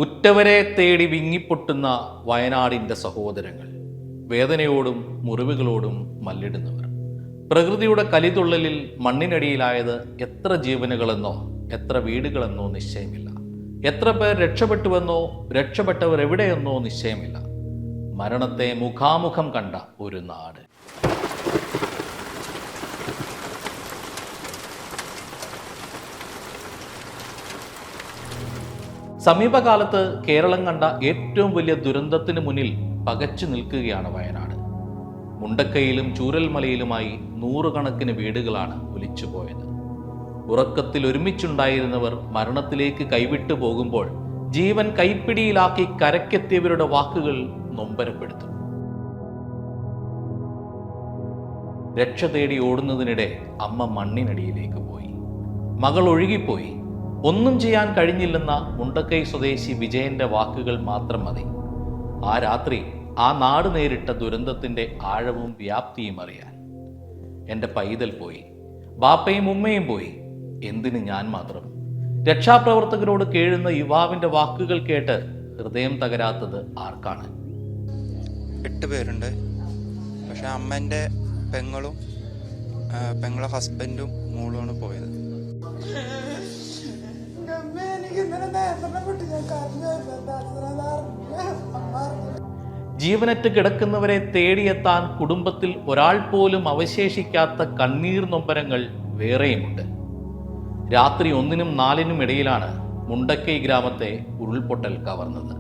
ഉറ്റവരെ തേടി വിങ്ങിപ്പൊട്ടുന്ന വയനാടിൻ്റെ സഹോദരങ്ങൾ, വേദനയോടും മുറിവുകളോടും മല്ലിടുന്നവർ. പ്രകൃതിയുടെ കലിതുള്ളലിൽ മണ്ണിനടിയിലായത് എത്ര ജീവനുകളെന്നോ എത്ര വീടുകളെന്നോ നിശ്ചയമില്ല. എത്ര പേർ രക്ഷപ്പെട്ടുവെന്നോ രക്ഷപ്പെട്ടവർ എവിടെയെന്നോ നിശ്ചയമില്ല. മരണത്തെ മുഖാമുഖം കണ്ട ഒരു നാട്. സമീപകാലത്ത് കേരളം കണ്ട ഏറ്റവും വലിയ ദുരന്തത്തിന് മുന്നിൽ പകച്ചു നിൽക്കുകയാണ് വയനാട്. മുണ്ടക്കയിലും ചൂരൽമലയിലുമായി നൂറുകണക്കിന് വീടുകളാണ് ഒലിച്ചുപോയത്. ഉറക്കത്തിൽ ഒരുമിച്ചുണ്ടായിരുന്നവർ മരണത്തിലേക്ക് കൈവിട്ടു പോകുമ്പോൾ ജീവൻ കൈപ്പിടിയിലാക്കി കരക്കെത്തിയവരുടെ വാക്കുകൾ നൊമ്പരപ്പെടുത്തും. രക്ഷ തേടി ഓടുന്നതിനിടെ അമ്മ മണ്ണിനടിയിലേക്ക് പോയി. മകൾ ഒഴുകിപ്പോയി. ഒന്നും ചെയ്യാൻ കഴിഞ്ഞില്ലെന്ന മുണ്ടക്കൈ സ്വദേശി വിജയന്റെ വാക്കുകൾ മാത്രം മതി ആ രാത്രി ആ നാട് നേരിട്ട ദുരന്തത്തിന്റെ ആഴവും വ്യാപ്തിയും അറിയാൻ. എൻ്റെ പൈതൽ പോയി, ബാപ്പയും ഉമ്മയും പോയി, എന്തിന് ഞാൻ മാത്രം? രക്ഷാപ്രവർത്തകരോട് കേഴുന്ന യുവാവിന്റെ വാക്കുകൾ കേട്ട് ഹൃദയം തകരാത്തത് ആർക്കാണ്? 8 പേരുണ്ട്. പക്ഷെ അമ്മേൻ്റെ പെങ്ങളെ ഹസ്ബൻഡും മോളുമാണ് പോയത്. ജീവനറ്റ് കിടക്കുന്നവരെ തേടിയെത്താൻ കുടുംബത്തിൽ ഒരാൾ പോലും അവശേഷിക്കാത്ത കണ്ണീർ നൊമ്പരങ്ങൾ വേറെയുമുണ്ട്. രാത്രി 1-നും 4-നും ഇടയിലാണ് മുണ്ടക്കൈ ഗ്രാമത്തെ ഉരുൾപൊട്ടൽ കവർന്നത്.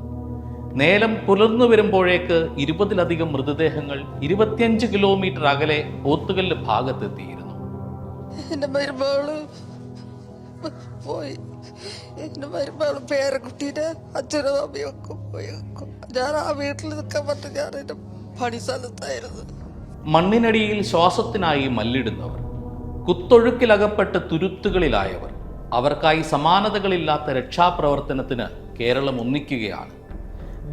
നേരം പുലർന്നു വരുമ്പോഴേക്ക് 20-ലധികം മൃതദേഹങ്ങൾ 25 കിലോമീറ്റർ അകലെ പോത്തുകല്ല് ഭാഗത്തെത്തിയിരുന്നു. എൻ്റെ മരുമകളും പേരക്കുട്ടീൻ്റെ അച്ഛനും അമ്മയൊക്കെ പോയി. ഞാൻ ആ വീട്ടിൽ നിൽക്കാൻ പറ്റും. ഞാൻ എൻ്റെ പണി സ്ഥലത്തായിരുന്നു. മണ്ണിനടിയിൽ ശ്വാസത്തിനായി മല്ലിടുന്നവർ, കുത്തൊഴുക്കിലകപ്പെട്ട് തുരുത്തുകളിലായവർ, അവർക്കായി സമാനതകളില്ലാത്ത രക്ഷാപ്രവർത്തനത്തിന് കേരളം ഒന്നിക്കുകയാണ്.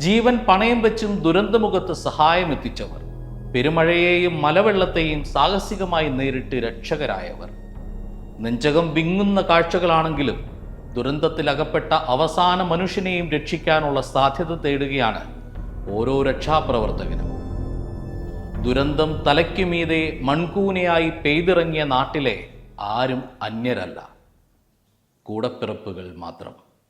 ജീവൻ പണയം വെച്ചും ദുരന്തമുഖത്ത് സഹായമെത്തിച്ചവർ, പെരുമഴയെയും മലവെള്ളത്തെയും സാഹസികമായി നേരിട്ട് രക്ഷകരായവർ. നെഞ്ചകം വിങ്ങുന്ന കാഴ്ചകളാണെങ്കിലും ദുരന്തത്തിലകപ്പെട്ട അവസാന മനുഷ്യനെയും രക്ഷിക്കാനുള്ള സാധ്യത തേടുകയാണ് ഓരോ രക്ഷാപ്രവർത്തകനും. ദുരന്തം തലയ്ക്കുമീതെ മൺകൂനയായി പെയ്തിറങ്ങിയ നാട്ടിലെ ആരും അന്യരല്ല, കൂടപ്പിറപ്പുകൾ മാത്രം.